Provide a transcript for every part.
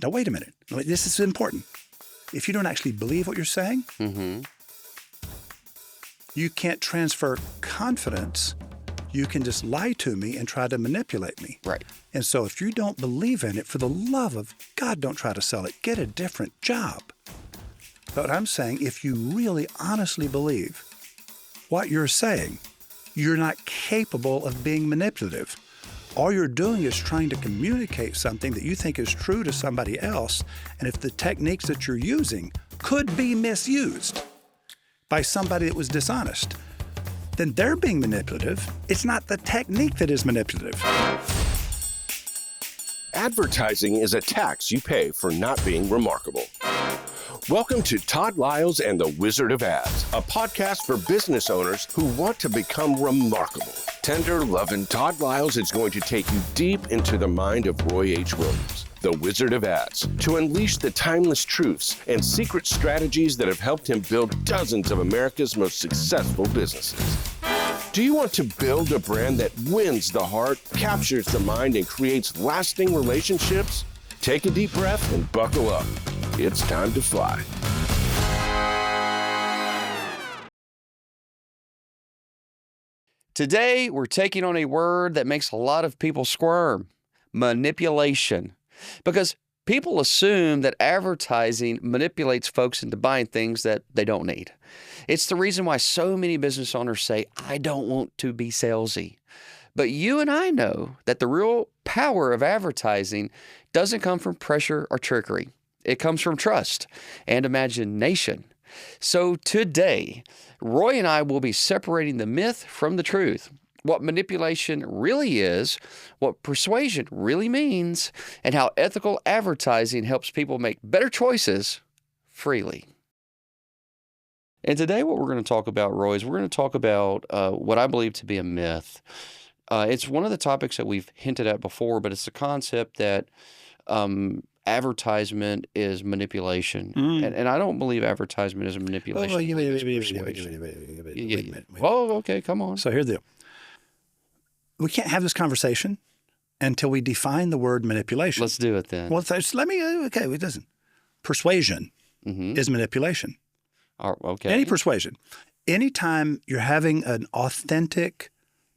Now, wait a minute. This is important. If you don't actually believe what you're saying, you can't transfer confidence. You can just lie to me and try to manipulate me. Right. And so if you don't believe in it, for the love of God, don't try to sell it. Get a different job. But what I'm saying, if you really honestly believe what you're saying, you're not capable of being manipulative. All you're doing is trying to communicate something that you think is true to somebody else. And if the techniques that you're using could be misused by somebody that was dishonest, then they're being manipulative. It's not the technique that is manipulative. Advertising is a tax you pay for not being remarkable. Welcome to Todd, Liles, and the Wizard of Ads, a podcast for business owners who want to become remarkable. Tender loving Todd Liles is going to take you deep into the mind of Roy H. Williams, the Wizard of Ads, to unleash the timeless truths and secret strategies that have helped him build dozens of America's most successful businesses. Do you want to build a brand that wins the heart, captures the mind, and creates lasting relationships? Take a deep breath and buckle up. It's time to fly. Today, we're taking on a word that makes a lot of people squirm: manipulation. Because people assume that advertising manipulates folks into buying things that they don't need. It's the reason why so many business owners say, I don't want to be salesy. But you and I know that the real power of advertising doesn't come from pressure or trickery. It comes from trust and imagination. So today, Roy and I will be separating the myth from the truth, what manipulation really is, what persuasion really means, and how ethical advertising helps people make better choices freely. And today what we're going to talk about, Roy, is we're going to talk about what I believe to be a myth. It's one of the topics that we've hinted at before, but it's the concept that advertisement is manipulation. And I don't believe advertisement is a manipulation. Wait a minute. Oh, okay, come on. So here's the deal. We can't have this conversation until we define the word manipulation. Let's do it then. Well, it doesn't. Persuasion is manipulation. Okay. Any persuasion. Anytime you're having an authentic,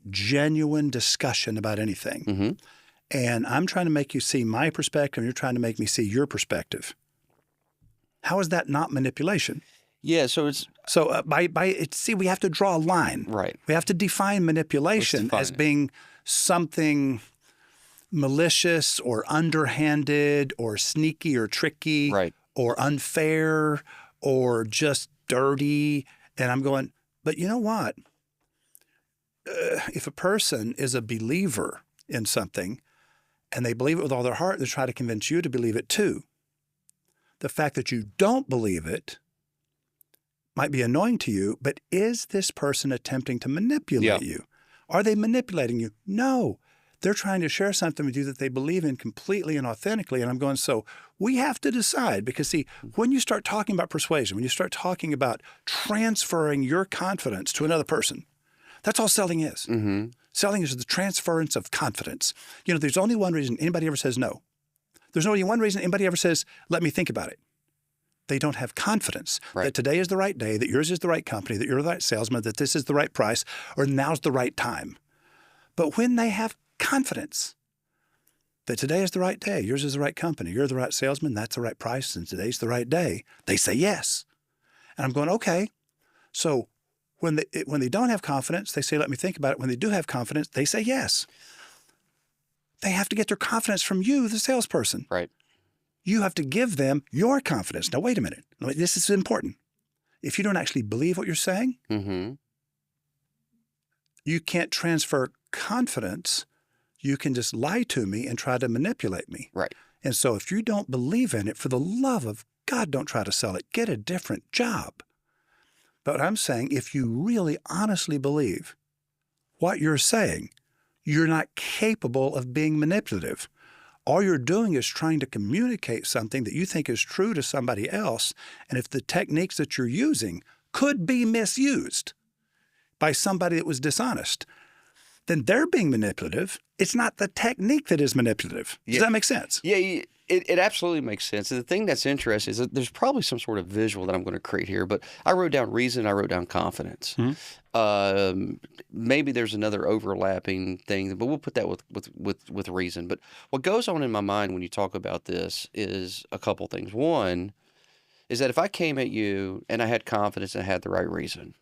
genuine discussion about anything, and I'm trying to make you see my perspective, and you're trying to make me see your perspective, how is that not manipulation? Yeah, so it's... So we have to draw a line. Right. We have to define manipulation as being something malicious or underhanded or sneaky or tricky or unfair or just dirty. And I'm going, but you know what? If a person is a believer in something and they believe it with all their heart, they try to convince you to believe it too. The fact that you don't believe it might be annoying to you, but is this person attempting to manipulate you? Are they manipulating you? No. They're trying to share something with you that they believe in completely and authentically. And I'm going, so we have to decide, because see, when you start talking about persuasion, when you start talking about transferring your confidence to another person, that's all selling is. Selling is the transference of confidence. You know, there's only one reason anybody ever says no. There's only one reason anybody ever says, let me think about it. They don't have confidence that today is the right day, that yours is the right company, that you're the right salesman, that this is the right price, or now's the right time. But when they have confidence that today is the right day, yours is the right company, you're the right salesman, that's the right price, and today's the right day, they say yes. And I'm going, okay. So when they don't have confidence, they say, let me think about it. When they do have confidence, they say yes. They have to get their confidence from you, the salesperson. Right. You have to give them your confidence. Now, wait a minute. This is important. If you don't actually believe what you're saying, you can't transfer confidence. You can just lie to me and try to manipulate me. Right. And so if you don't believe in it, for the love of God, don't try to sell it. Get a different job. But what I'm saying, if you really honestly believe what you're saying, you're not capable of being manipulative. All you're doing is trying to communicate something that you think is true to somebody else. And if the techniques that you're using could be misused by somebody that was dishonest, then they're being manipulative. It's not the technique that is manipulative. Does that make sense? Yeah. It absolutely makes sense. And the thing that's interesting is that there's probably some sort of visual that I'm going to create here, but I wrote down reason, I wrote down confidence. Maybe there's another overlapping thing, but we'll put that with reason. But what goes on in my mind when you talk about this is a couple things. One is that if I came at you and I had confidence and I had the right reason,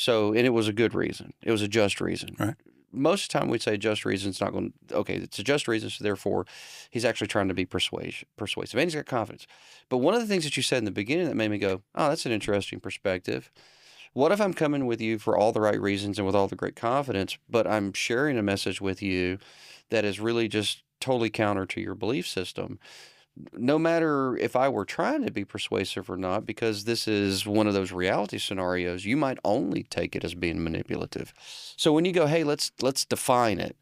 and it was a good reason, it was a just reason. Right. Most of the time we'd say just reason. It's not going to, okay, it's a just reason, so therefore he's actually trying to be persuasive. And he's got confidence. But one of the things that you said in the beginning that made me go, oh, that's an interesting perspective. What if I'm coming with you for all the right reasons and with all the great confidence, but I'm sharing a message with you that is really just totally counter to your belief system? No matter if I were trying to be persuasive or not, because this is one of those reality scenarios, you might only take it as being manipulative. So when you go, hey, let's define it.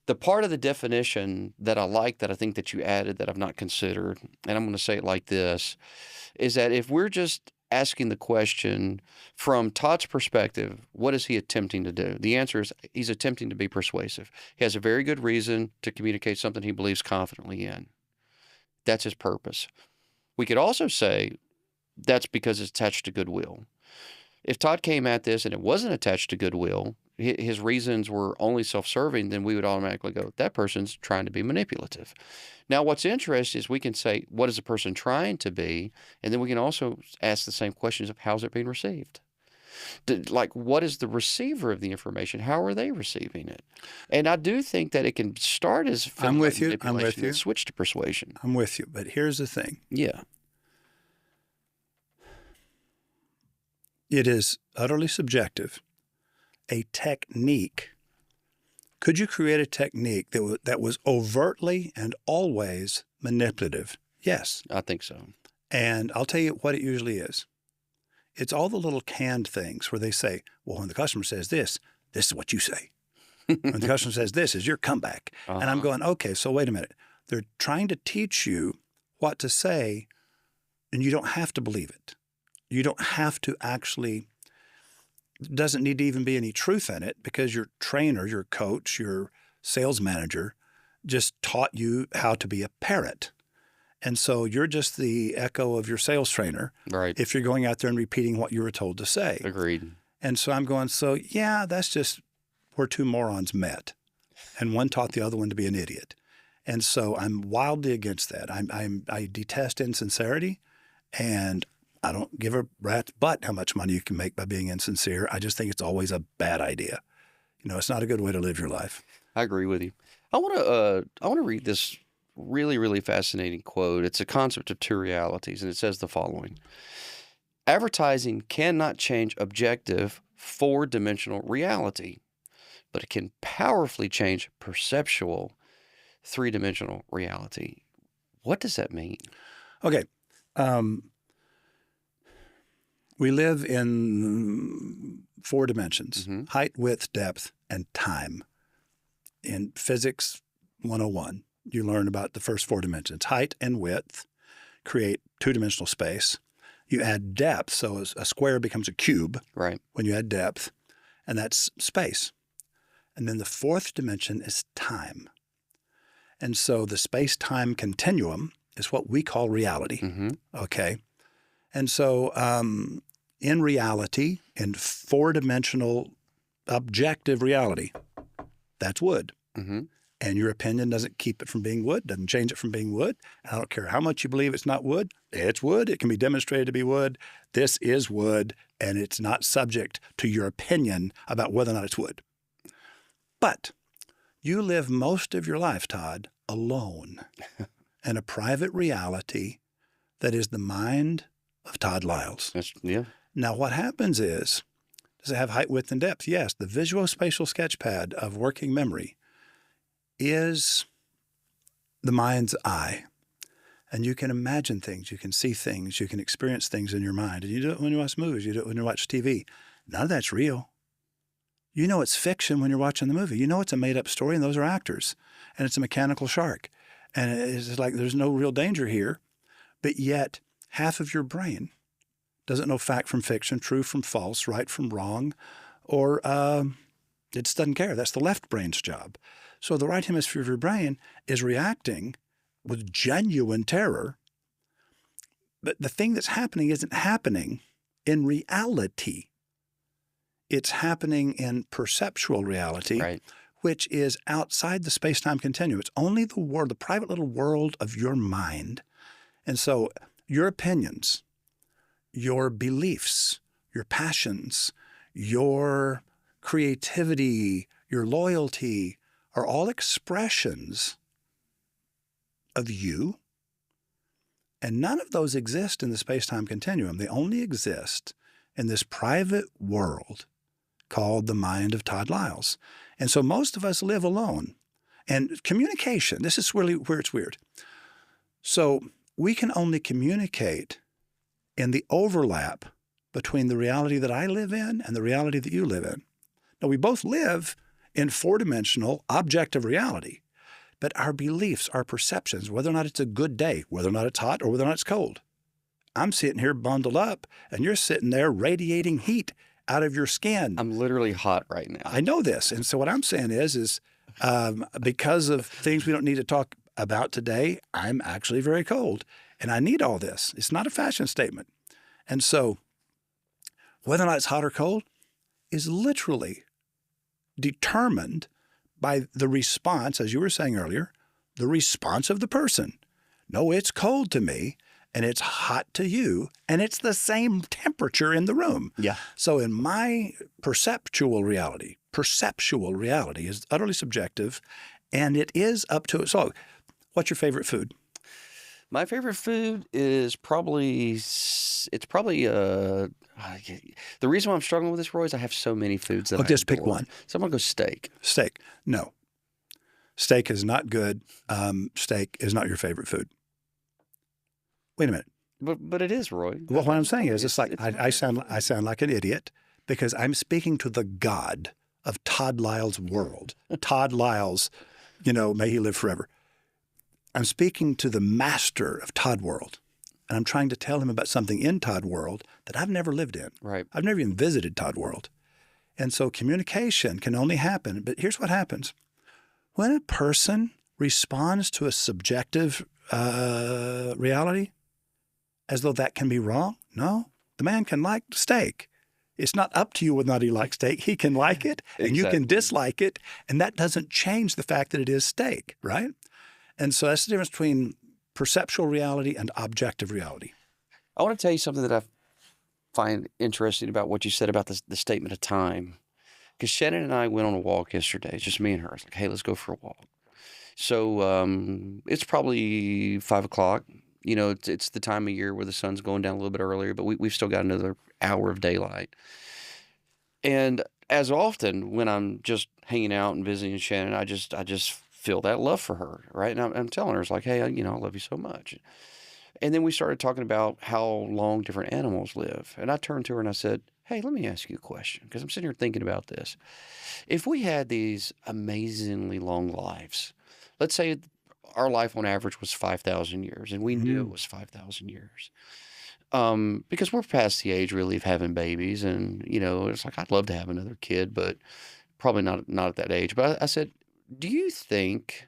The part of the definition that I like, that I think that you added that I've not considered, and I'm going to say it like this, is that if we're just asking the question from Todd's perspective, what is he attempting to do? The answer is he's attempting to be persuasive. He has a very good reason to communicate something he believes confidently in. That's his purpose. We could also say that's because it's attached to goodwill. If Todd came at this and it wasn't attached to goodwill, his reasons were only self-serving, then we would automatically go, that person's trying to be manipulative. Now, what's interesting is we can say, what is the person trying to be? And then we can also ask the same questions of how's it being received? Like, what is the receiver of the information? How are they receiving it? And I do think that it can start as I'm with you. manipulation and switch to persuasion. I'm with you. But here's the thing. Yeah. It is utterly subjective. A technique. Could you create a technique that was overtly and always manipulative? Yes. I think so. And I'll tell you what it usually is. It's all the little canned things where they say, well, when the customer says this is what you say. When the customer says this is your comeback. And I'm going, okay, so wait a minute. They're trying to teach you what to say, and you don't have to believe it. You don't have to actually, doesn't need to even be any truth in it, because your trainer, your coach, your sales manager just taught you how to be a parrot. And so you're just the echo of your sales trainer. Right. If you're going out there and repeating what you were told to say. Agreed. And so I'm going, so yeah, that's just where two morons met. And one taught the other one to be an idiot. And so I'm wildly against that. I detest insincerity, and I don't give a rat's butt how much money you can make by being insincere. I just think it's always a bad idea. You know, it's not a good way to live your life. I agree with you. I want to read this really, really fascinating quote. It's a concept of two realities, and it says the following: advertising cannot change objective four-dimensional reality, but it can powerfully change perceptual three-dimensional reality. What does that mean? Okay. We live in four dimensions: height, width, depth, and time. In Physics 101, you learn about the first four dimensions. Height and width create two-dimensional space. You add depth, so a square becomes a cube when you add depth, and that's space. And then the fourth dimension is time. And so the space-time continuum is what we call reality, okay? And so in reality, in four-dimensional objective reality, that's wood. And your opinion doesn't keep it from being wood, doesn't change it from being wood. I don't care how much you believe it's not wood. It's wood. It can be demonstrated to be wood. This is wood, and it's not subject to your opinion about whether or not it's wood. But you live most of your life, Todd, alone in a private reality that is the mind of Todd Liles. Yeah. Now, what happens is, does it have height, width, and depth? Yes. The visuospatial sketchpad of working memory is the mind's eye. And you can imagine things, you can see things, you can experience things in your mind. And you do it when you watch movies, you do it when you watch TV. None of that's real. You know it's fiction when you're watching the movie. You know it's a made-up story, and those are actors. And it's a mechanical shark. And it's like there's no real danger here. But yet, half of your brain doesn't know fact from fiction, true from false, right from wrong, or it just doesn't care. That's the left brain's job. So the right hemisphere of your brain is reacting with genuine terror. But the thing that's happening isn't happening in reality. It's happening in perceptual reality, Right. which is outside the space-time continuum. It's only the world, the private little world of your mind. And so your opinions, your beliefs, your passions, your creativity, your loyalty are all expressions of you. And none of those exist in the space-time continuum. They only exist in this private world called the mind of Todd Liles. And so most of us live alone. And communication, this is really where it's weird. So we can only communicate in the overlap between the reality that I live in and the reality that you live in. Now, we both live in four-dimensional objective reality, but our beliefs, our perceptions, whether or not it's a good day, whether or not it's hot or whether or not it's cold. I'm sitting here bundled up, and you're sitting there radiating heat out of your skin. I'm literally hot right now. I know this. And so what I'm saying is because of things we don't need to talk about today, I'm actually very cold, and I need all this. It's not a fashion statement. And so whether or not it's hot or cold is literally determined by the response, as you were saying earlier, the response of the person. No, it's cold to me, and it's hot to you, and it's the same temperature in the room. Yeah. So in my perceptual reality is utterly subjective, and it is up to it. So what's your favorite food? My favorite food is probably the reason why I'm struggling with this, Roy, is I have so many foods that I Just pick adore. one. So I'm gonna go steak. Steak. No. Steak is not good. Steak is not your favorite food. Wait a minute. But it is, Roy. Well, what I'm saying is, it's like my I sound favorite like an idiot because I'm speaking to the God of Todd Liles' world. Todd Liles, may he live forever. I'm speaking to the master of Todd world, and I'm trying to tell him about something in Todd world that I've never lived in. Right. I've never even visited Todd world. And so communication can only happen. But here's what happens. When a person responds to a subjective reality, as though that can be wrong, no, the man can like steak. It's not up to you whether or not he likes steak. He can like it, and you can dislike it, and that doesn't change the fact that it is steak, right? And so that's the difference between perceptual reality and objective reality. I want to tell you something that I find interesting about what you said about the statement of time. Because Shannon and I went on a walk yesterday, just me and her. It's like, hey, let's go for a walk. So it's probably 5 o'clock. It's the time of year where the sun's going down a little bit earlier, but we've still got another hour of daylight. And as often when I'm just hanging out and visiting Shannon, I just feel that love for her, right? And I'm telling her, it's like, hey, I love you so much. And then we started talking about how long different animals live. And I turned to her and I said, hey, let me ask you a question, because I'm sitting here thinking about this. If we had these amazingly long lives, let's say our life on average was 5,000 years, and we knew it was 5,000 years. Because we're past the age really of having babies, and, it's like, I'd love to have another kid, but probably not at that age. But I said, do you think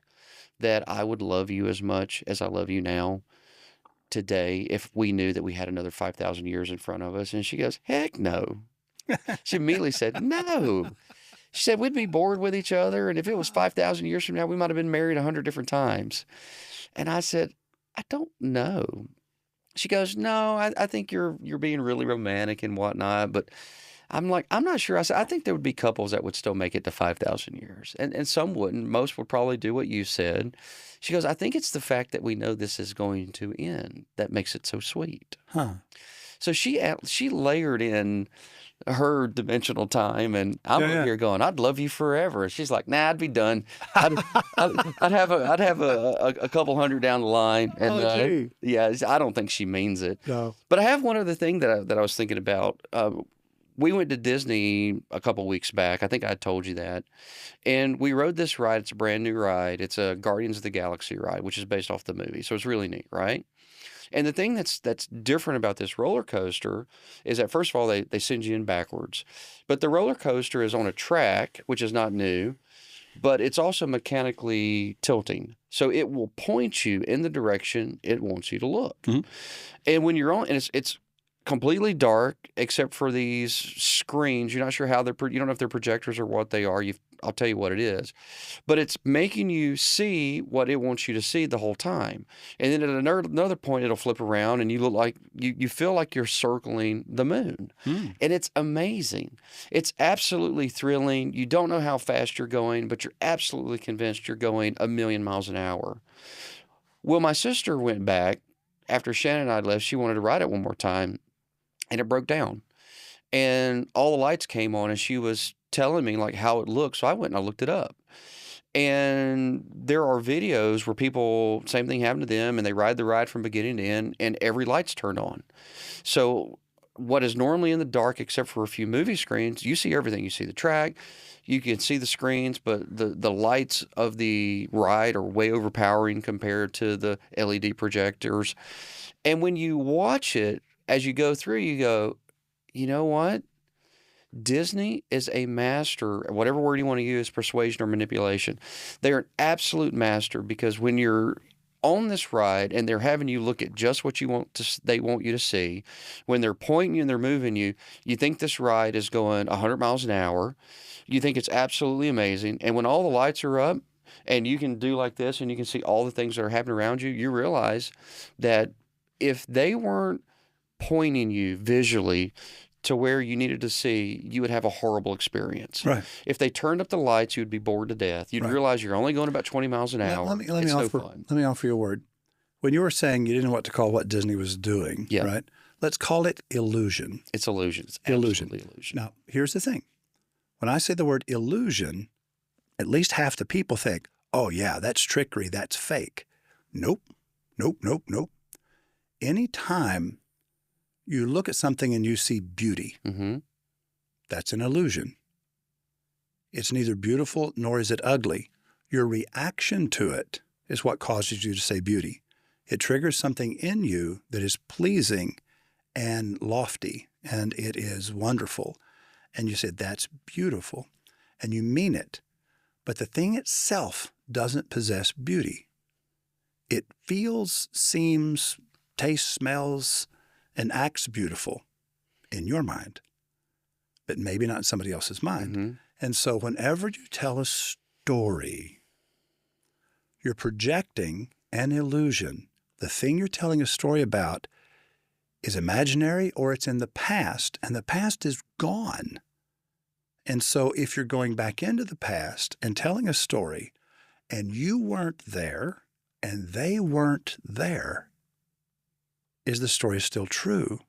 that I would love you as much as I love you now today if we knew that we had another 5,000 years in front of us? And she goes, heck no. She immediately said, no. She said, we'd be bored with each other, and if it was 5,000 years from now, we might have been married 100 different times. And I said, I don't know. She goes, no, I think you're being really romantic and whatnot, but I'm like, I'm not sure. I said, I think there would be couples that would still make it to 5,000 years, and some wouldn't. Most would probably do what you said. She goes, I think it's the fact that we know this is going to end that makes it so sweet. Huh. So she layered in her dimensional time, and I'm over here going, I'd love you forever. And she's like, nah, I'd be done. I'd have a couple hundred down the line. And I don't think she means it. No. But I have one other thing that I was thinking about. We went to Disney a couple weeks back. I think I told you that. And we rode this ride. It's a brand new ride. It's a Guardians of the Galaxy ride, which is based off the movie. So it's really neat, right? And the thing that's different about this roller coaster is that, first of all, they send you in backwards. But the roller coaster is on a track, which is not new. but it's also mechanically tilting. So it will point you in the direction it wants you to look. Mhm. And when you're on, and it's completely dark except for these screens. You're not sure how you don't know if they're projectors or what they are. I'll tell you what it is. But it's making you see what it wants you to see the whole time. And then at another point, it'll flip around and you look like you feel like you're circling the moon. Mm. And it's amazing. It's absolutely thrilling. You don't know how fast you're going, but you're absolutely convinced you're going 1,000,000 miles an hour. Well, my sister went back after Shannon and I left. She wanted to ride it one more time, and it broke down. And all the lights came on, and she was telling me like how it looked. So I went and I looked it up. And there are videos where people, same thing happened to them, and they ride the ride from beginning to end, and every light's turned on. So what is normally in the dark, except for a few movie screens, you see everything. You see the track, you can see the screens, but the lights of the ride are way overpowering compared to the LED projectors. And when you watch it, as you go through, you go, you know what? Disney is a master, whatever word you want to use, persuasion or manipulation. They're an absolute master, because when you're on this ride and they're having you look at just what they want you to see, when they're pointing you and they're moving you, you think this ride is going 100 miles an hour. You think it's absolutely amazing. And when all the lights are up and you can do like this and you can see all the things that are happening around you, you realize that if they weren't pointing you visually to where you needed to see, you would have a horrible experience. Right. If they turned up the lights, you'd be bored to death. You'd realize you're only going about 20 miles an hour. Let me offer you a word. When you were saying you didn't know what to call what Disney was doing, right? Let's call it illusion. It's illusion. It's illusion. Absolutely illusion. Now, here's the thing. When I say the word illusion, at least half the people think, oh, yeah, that's trickery, that's fake. Nope. Anytime you look at something and you see beauty, that's an illusion. It's neither beautiful nor is it ugly. Your reaction to it is what causes you to say beauty. It triggers something in you that is pleasing and lofty, and it is wonderful. And you say, that's beautiful, and you mean it. But the thing itself doesn't possess beauty. It feels, seems, tastes, smells, and acts beautiful in your mind, but maybe not in somebody else's mind. And so whenever you tell a story, you're projecting an illusion. The thing you're telling a story about is imaginary or it's in the past, and the past is gone. And so if you're going back into the past and telling a story and you weren't there and they weren't there, is the story still true?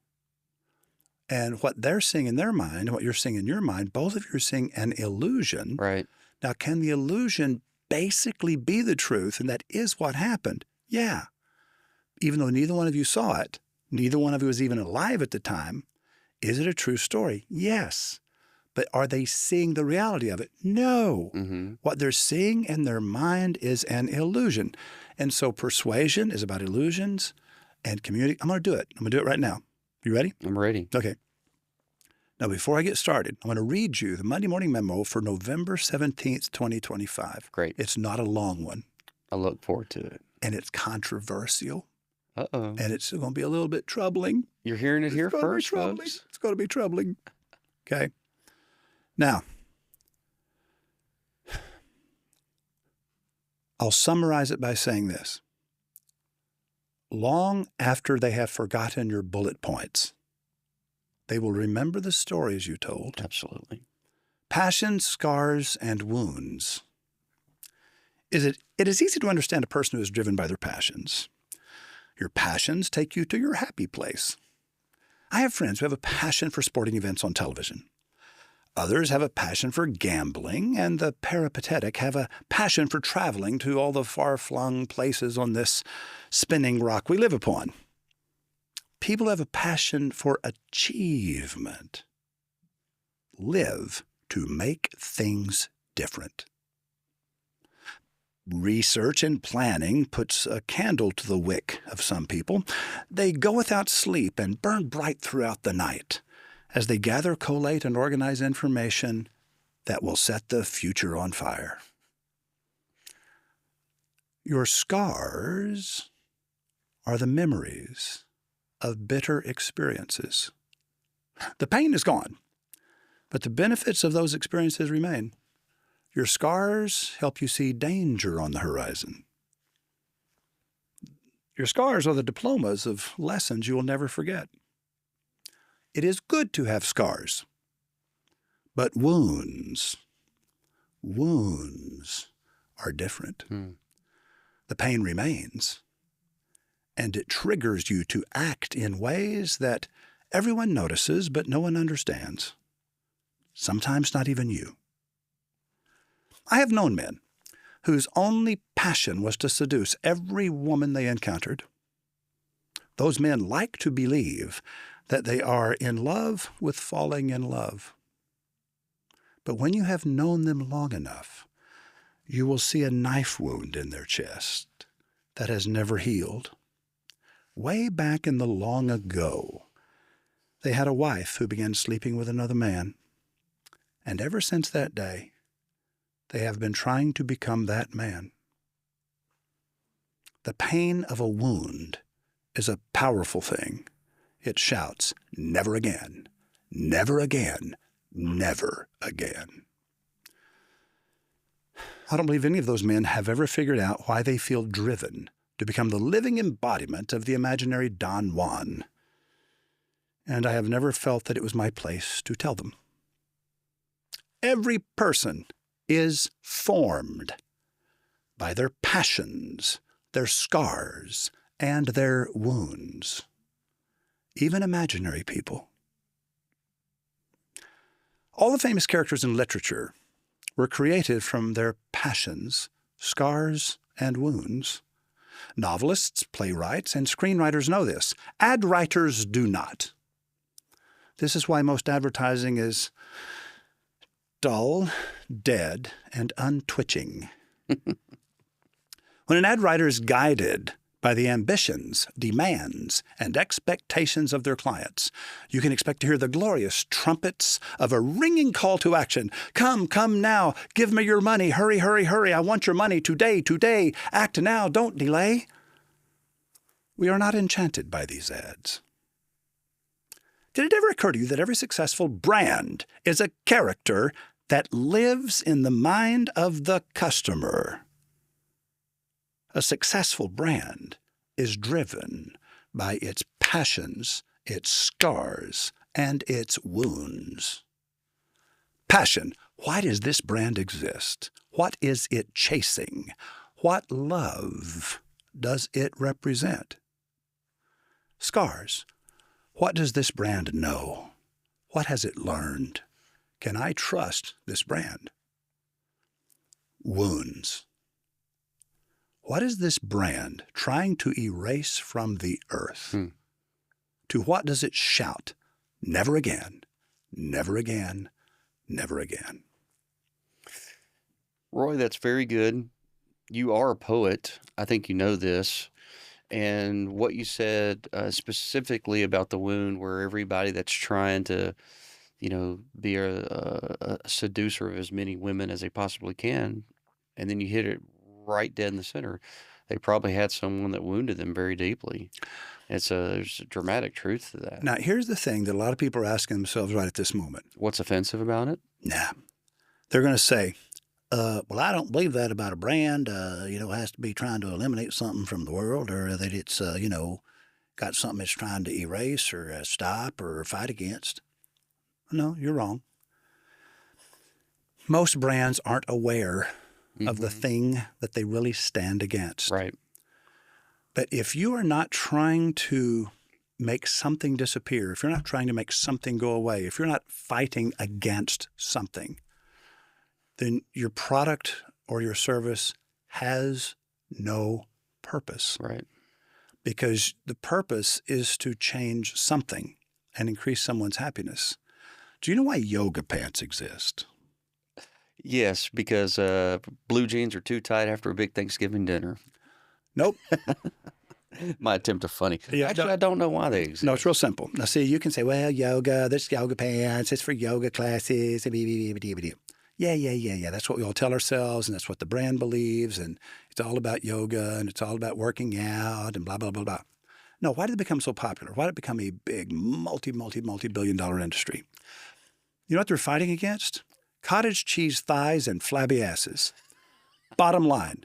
And what they're seeing in their mind and what you're seeing in your mind, both of you are seeing an illusion. Right. Now, can the illusion basically be the truth, and that is what happened? Yeah. Even though neither one of you saw it, neither one of you was even alive at the time, is it a true story? Yes. But are they seeing the reality of it? No. What they're seeing in their mind is an illusion. And so persuasion is about illusions and community. I'm going to do it. I'm going to do it right now. You ready? I'm ready. Okay. Now, before I get started, I'm going to read you the Monday morning memo for November 17th, 2025. Great. It's not a long one. I look forward to it. And it's controversial. Uh-oh. And it's going to be a little bit troubling. You're hearing it here first, folks. It's going to be troubling. Okay. Now, I'll summarize it by saying this. Long after they have forgotten your bullet points, they will remember the stories you told. Absolutely. Passions, scars, and wounds. It is easy to understand a person who is driven by their passions. Your passions take you to your happy place. I have friends who have a passion for sporting events on television. Others have a passion for gambling, and the peripatetic have a passion for traveling to all the far-flung places on this spinning rock we live upon. People have a passion for achievement. Live to make things different. Research and planning puts a candle to the wick of some people. They go without sleep and burn bright throughout the night as they gather, collate, and organize information that will set the future on fire. Your scars are the memories of bitter experiences. The pain is gone, but the benefits of those experiences remain. Your scars help you see danger on the horizon. Your scars are the diplomas of lessons you will never forget. It is good to have scars, but wounds are different. The pain remains, and it triggers you to act in ways that everyone notices but no one understands. Sometimes not even you. I have known men whose only passion was to seduce every woman they encountered. Those men like to believe that they are in love with falling in love. But when you have known them long enough, you will see a knife wound in their chest that has never healed. Way back in the long ago, they had a wife who began sleeping with another man. And ever since that day, they have been trying to become that man. The pain of a wound is a powerful thing. It shouts, never again, never again, never again. I don't believe any of those men have ever figured out why they feel driven to become the living embodiment of the imaginary Don Juan. And I have never felt that it was my place to tell them. Every person is formed by their passions, their scars, and their wounds. Even imaginary people. All the famous characters in literature were created from their passions, scars, and wounds. Novelists, playwrights, and screenwriters know this. Ad writers do not. This is why most advertising is dull, dead, and untwitching. When an ad writer is guided by the ambitions, demands, and expectations of their clients, you can expect to hear the glorious trumpets of a ringing call to action. Come, come now, give me your money, hurry, hurry, hurry, I want your money today, today, act now, don't delay. We are not enchanted by these ads. Did it ever occur to you that every successful brand is a character that lives in the mind of the customer? A successful brand is driven by its passions, its scars, and its wounds. Passion. Why does this brand exist? What is it chasing? What love does it represent? Scars. What does this brand know? What has it learned? Can I trust this brand? Wounds. What is this brand trying to erase from the earth? To what does it shout? Never again, never again, never again. Roy, that's very good. You are a poet. I think you know this. And what you said specifically about the wound, where everybody that's trying to, be a seducer of as many women as they possibly can, and then you hit it right dead in the center. They probably had someone that wounded them very deeply. There's a dramatic truth to that. Now, here's the thing that a lot of people are asking themselves right at this moment. What's offensive about it? Nah. They're going to say, well, I don't believe that about a brand, has to be trying to eliminate something from the world, or that it's, got something it's trying to erase or stop or fight against. No, you're wrong. Most brands aren't aware of the thing that they really stand against. Right. But if you are not trying to make something disappear, if you're not trying to make something go away, if you're not fighting against something, then your product or your service has no purpose. Right. Because the purpose is to change something and increase someone's happiness. Do you know why yoga pants exist? Yes, because blue jeans are too tight after a big Thanksgiving dinner. Nope. My attempt at funny. Yeah, Actually, I don't know why they exist. No, it's real simple. Now, see, you can say, well, yoga, there's yoga pants, it's for yoga classes. Yeah. That's what we all tell ourselves, and that's what the brand believes, and it's all about yoga, and it's all about working out, and blah, blah, blah, blah. No, why did it become so popular? Why did it become a big multi-billion-dollar industry? You know what they're fighting against? Cottage cheese thighs and flabby asses. Bottom line.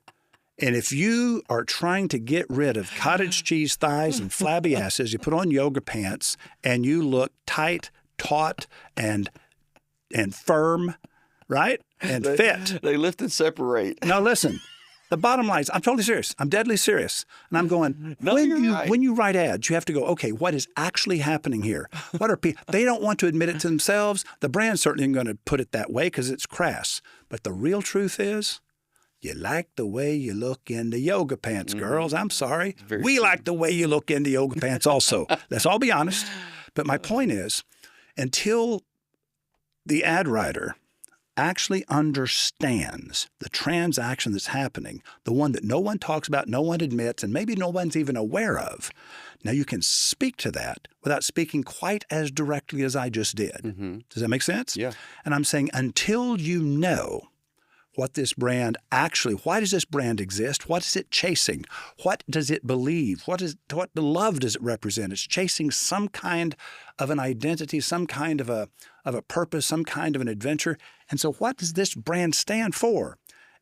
And if you are trying to get rid of cottage cheese thighs and flabby asses, you put on yoga pants and you look tight, taut, and firm, right? And fit. They lift and separate. Now listen, the bottom line is I'm totally serious. I'm deadly serious. And I'm going, when you write ads, you have to go, okay, what is actually happening here? What are people? They don't want to admit it to themselves. The brand certainly isn't going to put it that way because it's crass. But the real truth is, you like the way you look in the yoga pants, girls. I'm sorry. We like the way you look in the yoga pants also. Let's all be honest. But my point is, until the ad writer actually understands the transaction that's happening, the one that no one talks about, no one admits, and maybe no one's even aware of, now you can speak to that without speaking quite as directly as I just did. Mm-hmm. Does that make sense? Yeah. And I'm saying until you know what this brand actually, why does this brand exist? What is it chasing? What does it believe? What love does it represent? It's chasing some kind of an identity, some kind of a purpose, some kind of an adventure. And so what does this brand stand for?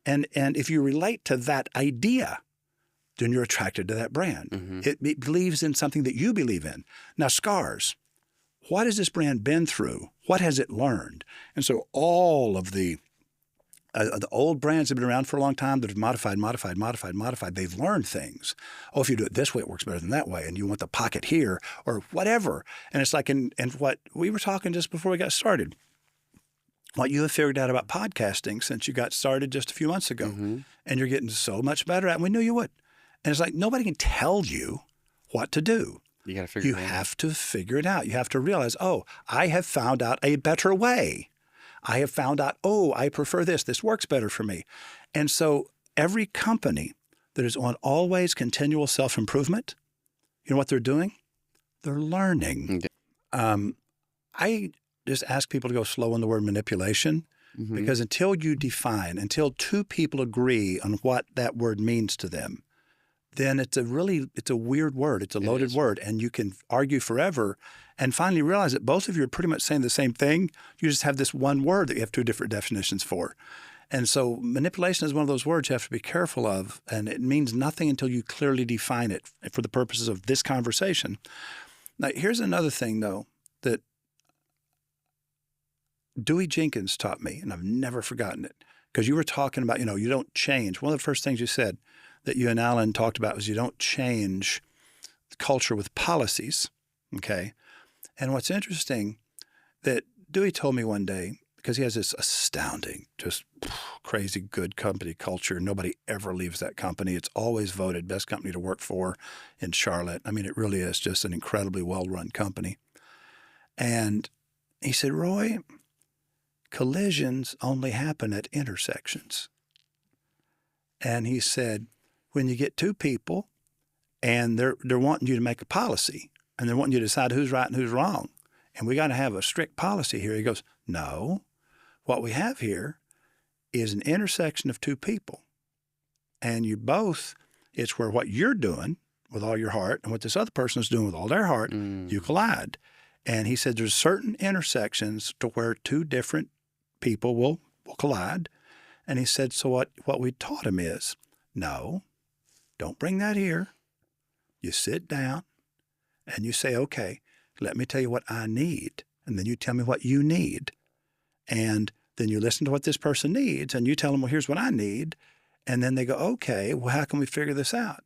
And if you relate to that idea, then you're attracted to that brand. Mm-hmm. It believes in something that you believe in. Now, scars. What has this brand been through? What has it learned? And so all of the old brands have been around for a long time that have modified. They've learned things. Oh, if you do it this way, it works better than that way. And you want the pocket here or whatever. And it's like in what we were talking just before we got started, what you have figured out about podcasting since you got started just a few months ago. Mm-hmm. And you're getting so much better at it. And we knew you would. And it's like nobody can tell you what to do. You got to figure it out. You have to figure it out. You have to realize, oh, I have found out a better way. I have found out, oh, I prefer this. This works better for me. And so every company that is on always continual self-improvement, you know what they're doing? They're learning. Okay. I just ask people to go slow on the word manipulation because until you define, until two people agree on what that word means to them, then it's a weird word. It's a loaded word. And you can argue forever and finally realize that both of you are pretty much saying the same thing. You just have this one word that you have two different definitions for. And so manipulation is one of those words you have to be careful of. And it means nothing until you clearly define it for the purposes of this conversation. Now, here's another thing, though, that Dewey Jenkins taught me, and I've never forgotten it. Because you were talking about, you don't change. One of the first things you said that you and Alan talked about was you don't change the culture with policies, okay? And what's interesting that Dewey told me one day, because he has this astounding, just crazy good company culture. Nobody ever leaves that company. It's always voted best company to work for in Charlotte. I mean, it really is just an incredibly well-run company. And he said, Roy, collisions only happen at intersections. And he said, when you get two people and they're wanting you to make a policy and they're wanting you to decide who's right and who's wrong, and we got to have a strict policy here. He goes, no, what we have here is an intersection of two people. And you both, it's where what you're doing with all your heart and what this other person is doing with all their heart, you collide. And he said there's certain intersections to where two different people will collide. And he said, so what we taught him is, no, don't bring that here. You sit down and you say, okay, let me tell you what I need. And then you tell me what you need. And then you listen to what this person needs and you tell them, well, here's what I need. And then they go, okay, well, how can we figure this out?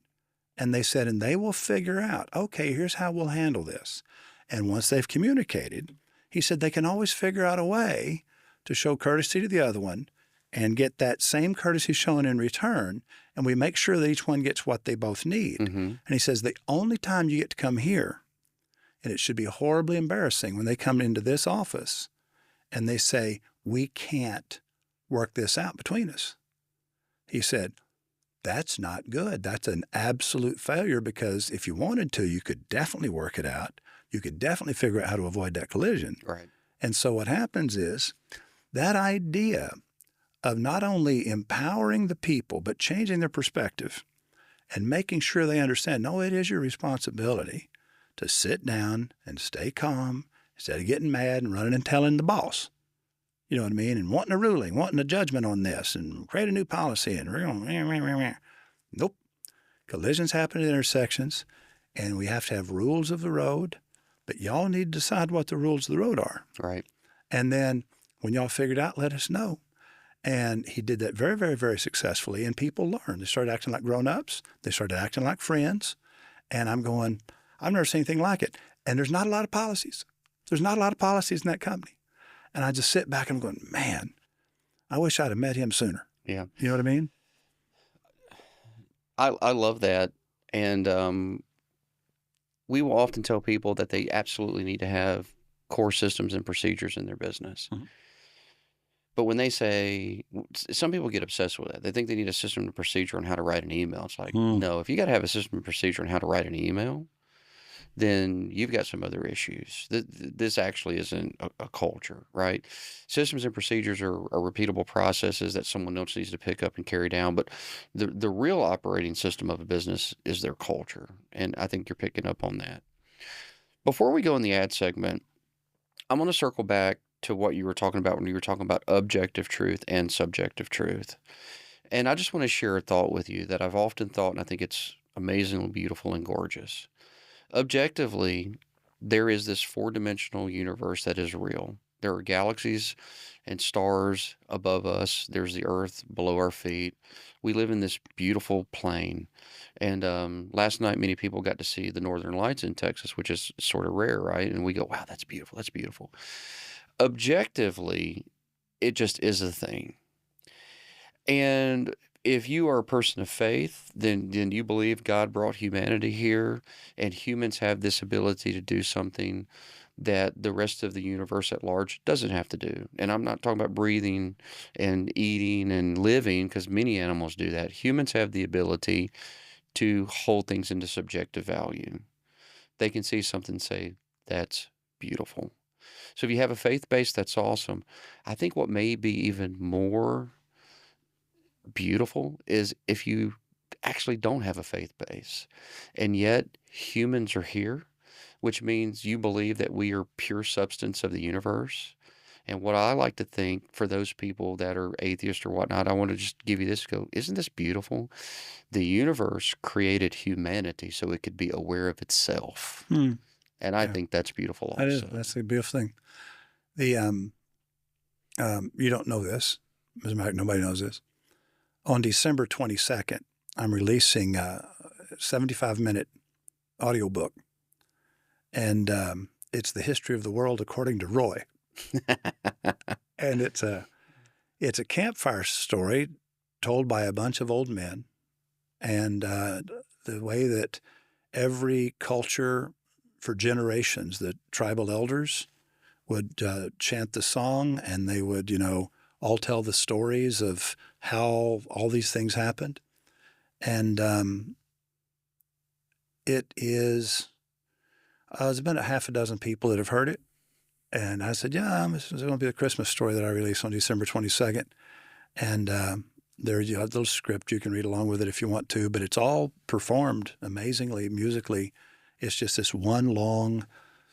And they said, and they will figure out, okay, here's how we'll handle this. And once they've communicated, he said they can always figure out a way to show courtesy to the other one and get that same courtesy shown in return, and we make sure that each one gets what they both need. Mm-hmm. And he says the only time you get to come here, and it should be horribly embarrassing when they come into this office and they say, we can't work this out between us. He said, that's not good. That's an absolute failure because if you wanted to, you could definitely work it out. You could definitely figure out how to avoid that collision. Right. And so what happens is that idea of not only empowering the people, but changing their perspective and making sure they understand, no, it is your responsibility to sit down and stay calm instead of getting mad and running and telling the boss. You know what I mean? And wanting a ruling, wanting a judgment on this and create a new policy. And nope. Collisions happen at intersections, and we have to have rules of the road, but y'all need to decide what the rules of the road are. Right. And then when y'all figure it out, let us know. And he did that very, very, very successfully, and people learned. They started acting like grown-ups. They started acting like friends. And I'm going, I've never seen anything like it. And there's not a lot of policies. There's not a lot of policies in that company. And I just sit back and I'm going, man, I wish I'd have met him sooner. Yeah. You know what I mean? I love that. And we will often tell people that they absolutely need to have core systems and procedures in their business. Mhm. But when they say, some people get obsessed with that. They think they need a system and procedure on how to write an email. It's like, no, if you got to have a system and procedure on how to write an email, then you've got some other issues. This actually isn't a culture, right? Systems and procedures are repeatable processes that someone else needs to pick up and carry down. But the real operating system of a business is their culture. And I think you're picking up on that. Before we go in the ad segment, I'm going to circle back to what you were talking about when you were talking about objective truth and subjective truth. And I just want to share a thought with you that I've often thought, and I think it's amazingly beautiful and gorgeous. Objectively, there is this four-dimensional universe that is real. There are galaxies and stars above us. There's the earth below our feet. We live in this beautiful plane. And last night, many people got to see the Northern Lights in Texas, which is sort of rare, right? And we go, wow, that's beautiful. That's beautiful. Objectively, it just is a thing. And if you are a person of faith, then you believe God brought humanity here, and humans have this ability to do something that the rest of the universe at large doesn't have to do. And I'm not talking about breathing and eating and living, because many animals do that. Humans have the ability to hold things into subjective value. They can see something and say, that's beautiful. So if you have a faith base, that's awesome. I think what may be even more beautiful is if you actually don't have a faith base, and yet humans are here, which means you believe that we are pure substance of the universe. And what I like to think for those people that are atheists or whatnot, I want to just give you this, go, isn't this beautiful? The universe created humanity so it could be aware of itself. And I think that's beautiful also. That's a beautiful thing. The you don't know this. As a matter of fact, nobody knows this. On December 22nd, I'm releasing a 75-minute audiobook. And it's The History of the World According to Roy. And it's a campfire story told by a bunch of old men. And the way that every culture for generations, the tribal elders would chant the song, and they would, all tell the stories of how all these things happened. And it is, there's been a half a dozen people that have heard it. And I said, this is going to be a Christmas story that I release on December 22nd. And there's a little script. You can read along with it if you want to, but it's all performed amazingly, musically. It's just this one long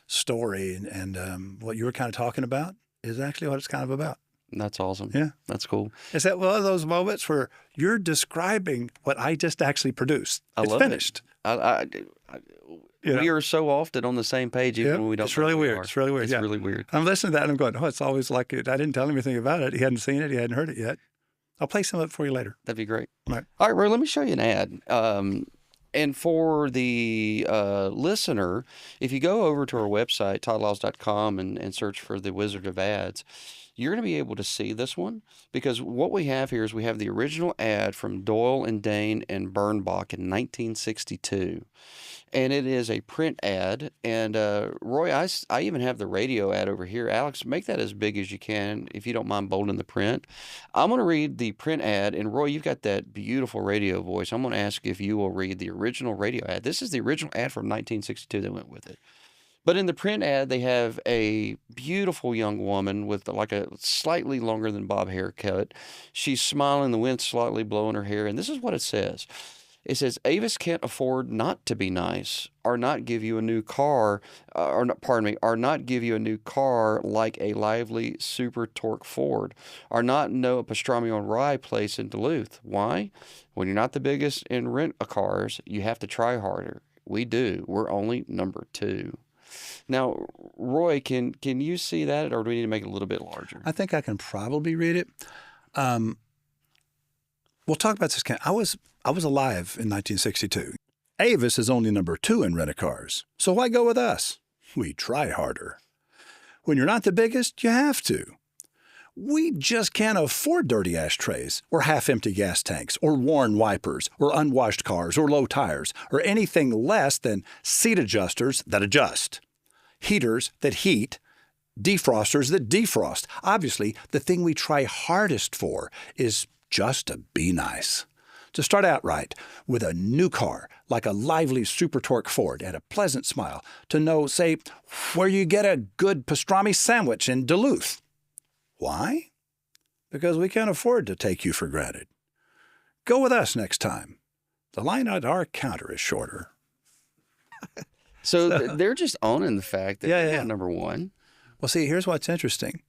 story. And what you were kind of talking about is actually what it's kind of about. That's awesome. Yeah. That's cool. Is that one of those moments where you're describing what I just actually produced? It's love finished. We are so often on the same page, even when we don't. It's really weird. It's really weird. It's really weird. I'm listening to that and I'm going, it's always like it. I didn't tell him anything about it. He hadn't seen it. He hadn't heard it yet. I'll play some of it for you later. That'd be great. All right. All right, Roy, let me show you an ad. And for the listener, if you go over to our website, toddliles.com, and search for the Wizard of Ads, you're going to be able to see this one, because what we have here is we have the original ad from Doyle and Dane and Bernbach in 1962. And it is a print ad. And Roy, I even have the radio ad over here. Alex, make that as big as you can, if you don't mind bolding the print. I'm going to read the print ad. And Roy, you've got that beautiful radio voice. I'm going to ask if you will read the original radio ad. This is the original ad from 1962 that went with it. But in the print ad, they have a beautiful young woman with like a slightly longer than bob haircut. She's smiling, the wind's slightly blowing her hair. And this is what it says. It says, Avis can't afford not to be nice or not give you a new car, or not give you a new car like a lively super torque Ford, or not know a pastrami on rye place in Duluth. Why? When you're not the biggest in rent-a-cars, you have to try harder. We do. We're only number 2. Now, Roy, can you see that, or do we need to make it a little bit larger? I think I can probably read it. We'll talk about this. I was alive in 1962. Avis is only number 2 in rent-a-cars, so why go with us? We try harder. When you're not the biggest, you have to. We just can't afford dirty ashtrays or half-empty gas tanks or worn wipers or unwashed cars or low tires or anything less than seat adjusters that adjust, heaters that heat, defrosters that defrost. Obviously, the thing we try hardest for is just to be nice. To start out right with a new car, like a lively super torque Ford and a pleasant smile. To know, say, where you get a good pastrami sandwich in Duluth. Why? Because we can't afford to take you for granted. Go with us next time. The line at our counter is shorter. So they're just owning the fact that they're not number 1. Well, see, here's what's interesting.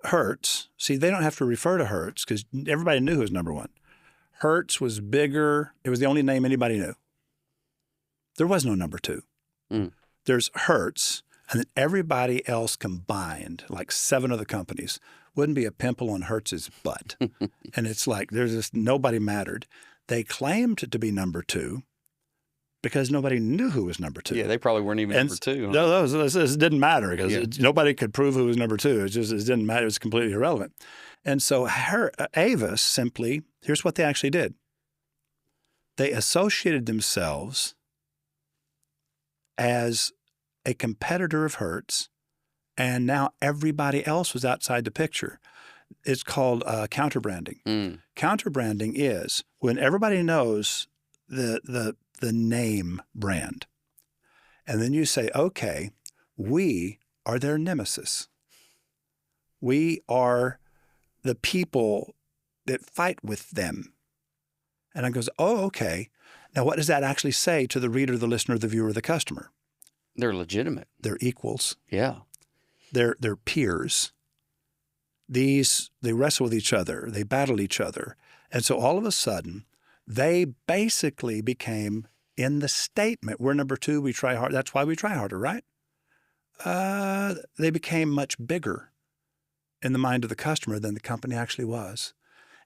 Hertz, see, they don't have to refer to Hertz because everybody knew who was number 1. Hertz was bigger. It was the only name anybody knew. There was no number 2. There's Hertz, and then everybody else combined, like 7 other companies, wouldn't be a pimple on Hertz's butt. And it's like there's just nobody mattered. They claimed to be number 2 because nobody knew who was number 2. Yeah, they probably weren't even number 2. Huh? No, it didn't matter because nobody could prove who was number 2. It didn't matter. It was completely irrelevant. And so Avis simply, here's what they actually did. They associated themselves as a competitor of Hertz, and now everybody else was outside the picture. It's called counterbranding. Counterbranding is when everybody knows the name brand. And then you say, okay, we are their nemesis. We are the people that fight with them. And I goes, oh, okay. Now, what does that actually say to the reader, the listener, the viewer, the customer? They're legitimate. They're equals. Yeah. They're peers. They wrestle with each other. They battle each other. And so all of a sudden, they basically became, in the statement, we're number 2, we try hard. That's why we try harder, right? They became much bigger in the mind of the customer than the company actually was.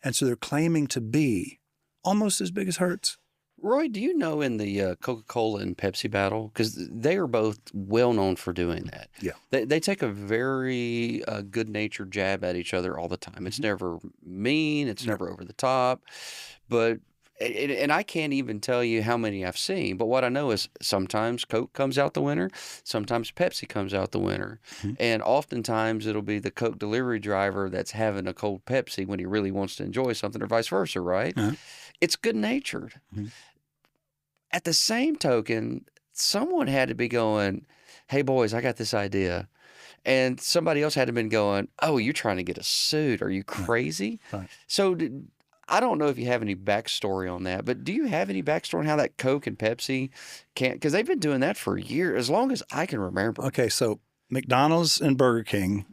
And so they're claiming to be almost as big as Hertz. Roy, do you know in the Coca-Cola and Pepsi battle, because they are both well known for doing that. Yeah. They take a very good-natured jab at each other all the time. It's never mean. It's never over the top. But and I can't even tell you how many I've seen. But what I know is sometimes Coke comes out the winner. Sometimes Pepsi comes out the winner. And oftentimes it'll be the Coke delivery driver that's having a cold Pepsi when he really wants to enjoy something, or vice versa, right? It's good-natured. At the same token, someone had to be going, hey, boys, I got this idea. And somebody else had to have been going, oh, you're trying to get us sued. Are you crazy? Right. So I don't know if you have any backstory on that, but do you have any backstory on how that Coke and Pepsi can't? Because they've been doing that for years, as long as I can remember. Okay, so McDonald's and Burger King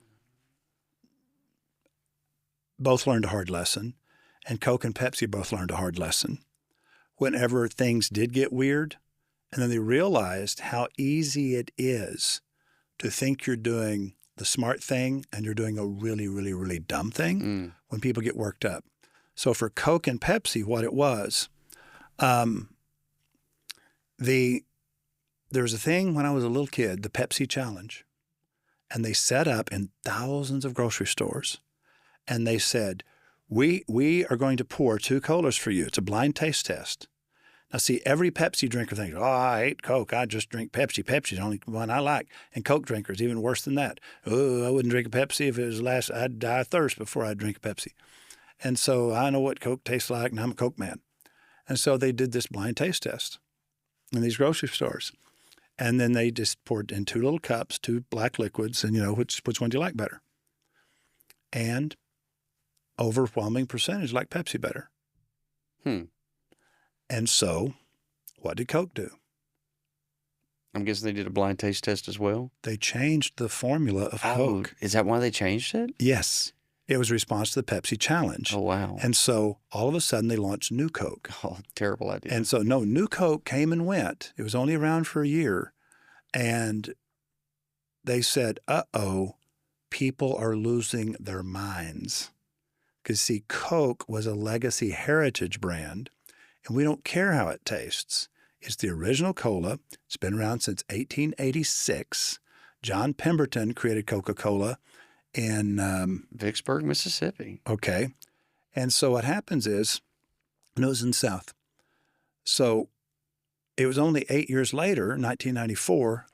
both learned a hard lesson, and Coke and Pepsi both learned a hard lesson. Whenever things did get weird, and then they realized how easy it is to think you're doing the smart thing and you're doing a really, really, really dumb thing when people get worked up. So for Coke and Pepsi, what it was, there was a thing when I was a little kid, the Pepsi Challenge, and they set up in thousands of grocery stores, and they said, we are going to pour 2 colas for you. It's a blind taste test. Now, see, every Pepsi drinker thinks, oh, I hate Coke. I just drink Pepsi. Pepsi's the only one I like. And Coke drinkers, even worse than that. Oh, I wouldn't drink a Pepsi if it was I'd die of thirst before I'd drink a Pepsi. And so I know what Coke tastes like, and I'm a Coke man. And so they did this blind taste test in these grocery stores. And then they just poured in 2 little cups, 2 black liquids, and, which one do you like better? And overwhelming percentage like Pepsi better. And so what did Coke do? I'm guessing they did a blind taste test as well. They changed the formula of Coke. Is that why they changed it? Yes. It was a response to the Pepsi challenge. Oh, wow. And so all of a sudden they launched New Coke. Oh, terrible idea. And so, no, New Coke came and went. It was only around for a year. And they said, uh-oh, people are losing their minds. Because, see, Coke was a legacy heritage brand, and we don't care how it tastes. It's the original cola. It's been around since 1886. John Pemberton created Coca-Cola in Vicksburg, Mississippi. Okay. And so what happens is, and it was in the South. So it was only 8 years later, 1994,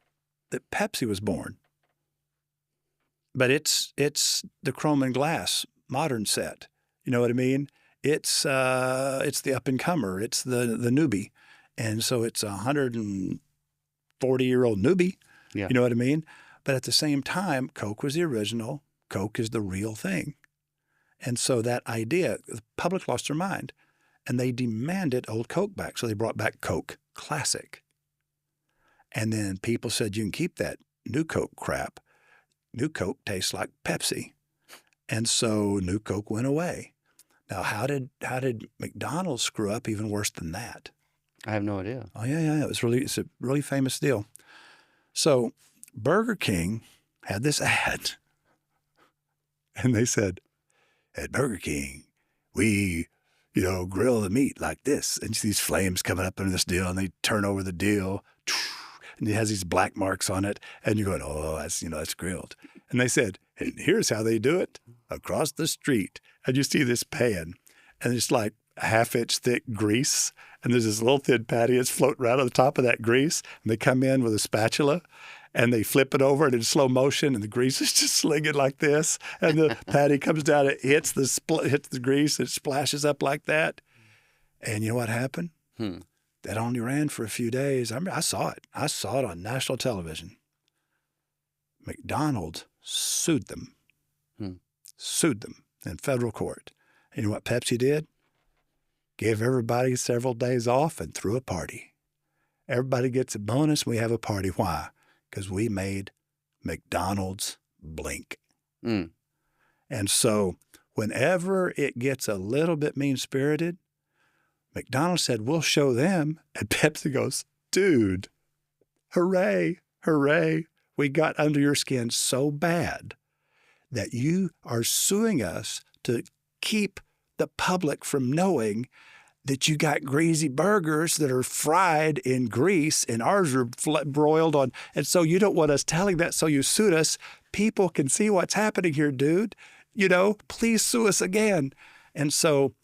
that Pepsi was born. But it's the chrome and glass modern set. You know what I mean? It's the up and comer. It's the newbie. And so it's a 140-year-old newbie. Yeah. You know what I mean? But at the same time, Coke was the original. Coke is the real thing. And so that idea, the public lost their mind, and they demanded old Coke back. So they brought back Coke Classic. And then people said, you can keep that New Coke crap. New Coke tastes like Pepsi. And so New Coke went away. Now, how did McDonald's screw up even worse than that? I have no idea. Oh, yeah. It's a really famous deal. So Burger King had this ad, and they said, at Burger King, we, grill the meat like this. And you see these flames coming up into this deal, and they turn over the deal, and it has these black marks on it, and you're going, oh, that's grilled. And they said, and here's how they do it across the street. And you see this pan, and it's like a half-inch thick grease, and there's this little thin patty that's floating right on the top of that grease, and they come in with a spatula, and they flip it over, and in slow motion, and the grease is just slinging like this, and the patty comes down, it hits the grease, it splashes up like that. And you know what happened? That only ran for a few days. I saw it. I saw it on national television. McDonald's sued them. Sued them in federal court. And you know what Pepsi did? Gave everybody several days off and threw a party. Everybody gets a bonus. We have a party. Why? Because we made McDonald's blink. And so whenever it gets a little bit mean-spirited, McDonald's said, we'll show them. And Pepsi goes, dude, hooray, hooray. We got under your skin so bad that you are suing us to keep the public from knowing that you got greasy burgers that are fried in grease and ours are broiled on. And so you don't want us telling that, so you sued us. People can see what's happening here, dude. Please sue us again. And so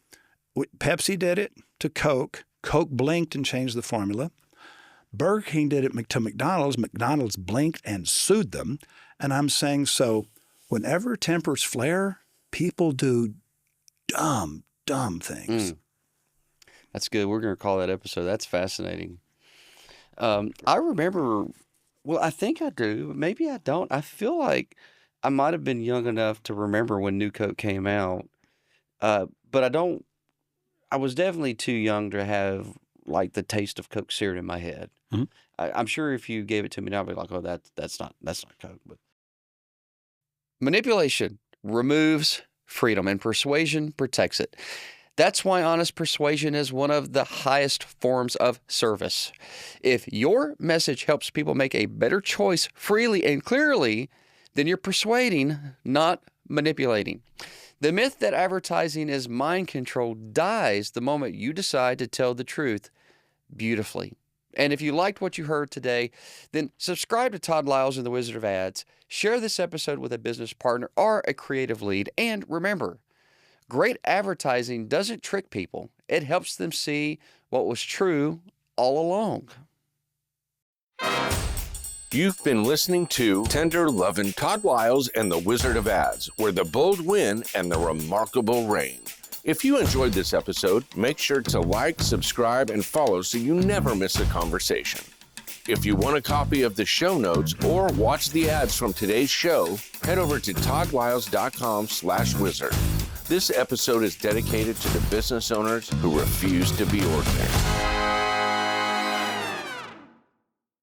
Pepsi did it to Coke. Coke blinked and changed the formula. Burger King did it to McDonald's. McDonald's blinked and sued them. And I'm saying, so whenever tempers flare, people do dumb things. That's good. We're going to call that episode. That's fascinating. I remember, I think I do, but maybe I don't. I feel like I might have been young enough to remember when New Coke came out, but I don't. I was definitely too young to have like the taste of Coke seared in my head. I'm sure if you gave it to me now, I'd be like, oh, that's not Coke. But manipulation removes freedom, and persuasion protects it. That's why honest persuasion is one of the highest forms of service. If your message helps people make a better choice freely and clearly, then you're persuading, not manipulating. The myth that advertising is mind control dies the moment you decide to tell the truth beautifully. And if you liked what you heard today, then subscribe to Todd Liles and the Wizard of Ads, share this episode with a business partner or a creative lead, and remember, great advertising doesn't trick people. It helps them see what was true all along. You've been listening to Tender Lovin' Todd Liles and the Wizard of Ads, where the bold win and the remarkable reign. If you enjoyed this episode, make sure to like, subscribe, and follow so you never miss a conversation. If you want a copy of the show notes or watch the ads from today's show, head over to toddliles.com/wizard. This episode is dedicated to the business owners who refuse to be ordinary.